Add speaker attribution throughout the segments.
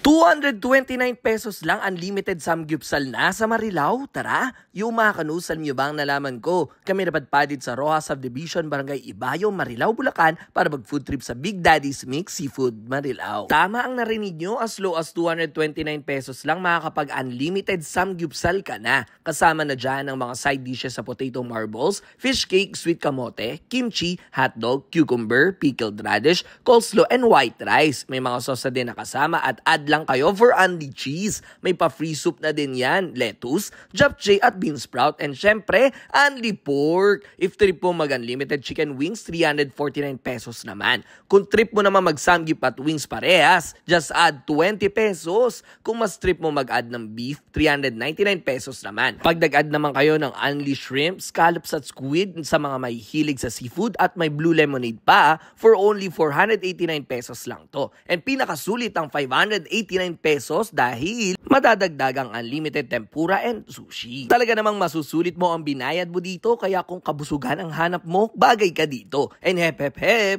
Speaker 1: 229 pesos lang unlimited samgyupsal na sa Marilao. Tara, yung mga kanusan nyo bang nalaman ko? Kami napadpadid sa Rojas Subdivision, Barangay Ibayo, Marilao, Bulacan para mag-food trip sa Big Daddy's Mix Seafood, Marilao. Tama ang narinig nyo, as low as 229 pesos lang makakapag unlimited samgyupsal ka na. Kasama na dyan ang mga side dishes sa potato marbles, fish cake, sweet kamote, kimchi, hotdog, cucumber, pickled radish, coleslaw, and white rice. May mga sauce na din na kasama at add lang kayo for only cheese. May pa-free soup na din yan, lettuce, japchae at bean sprout, and syempre, only pork. If trip mo mag-unlimited chicken wings, 349 pesos naman. Kung trip mo naman mag-samgyup at wings parehas, just add 20 pesos. Kung mas trip mo mag-add ng beef, 399 pesos naman. Pag nag-add naman kayo ng only shrimp, scallops at squid sa mga may hilig sa seafood at may blue lemonade pa, for only 489 pesos lang to. And pinakasulit ang 589 pesos dahil madadagdagang unlimited tempura and sushi. Talaga namang masusulit mo ang binayad mo dito, kaya kung kabusugan ang hanap mo, bagay ka dito. And hep,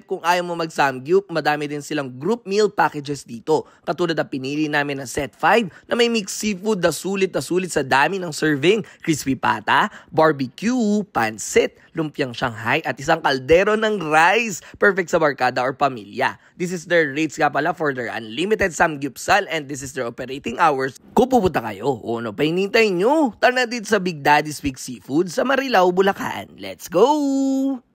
Speaker 1: kung ayaw mo mag-samgyup, madami din silang group meal packages dito. Katulad na pinili namin na set 5 na may mixed seafood na sulit sa dami ng serving, crispy pata, barbecue, pansit, lumpiang Shanghai at isang kaldero ng rice. Perfect sa barkada or pamilya. This is their rates nga pala for their unlimited samgyupsal and this is their operating hours. Kung pupunta kayo, ano pa hinintay nyo? Tara na dito sa Big Daddy's Mix Seafood sa Marilao, Bulacan. Let's go!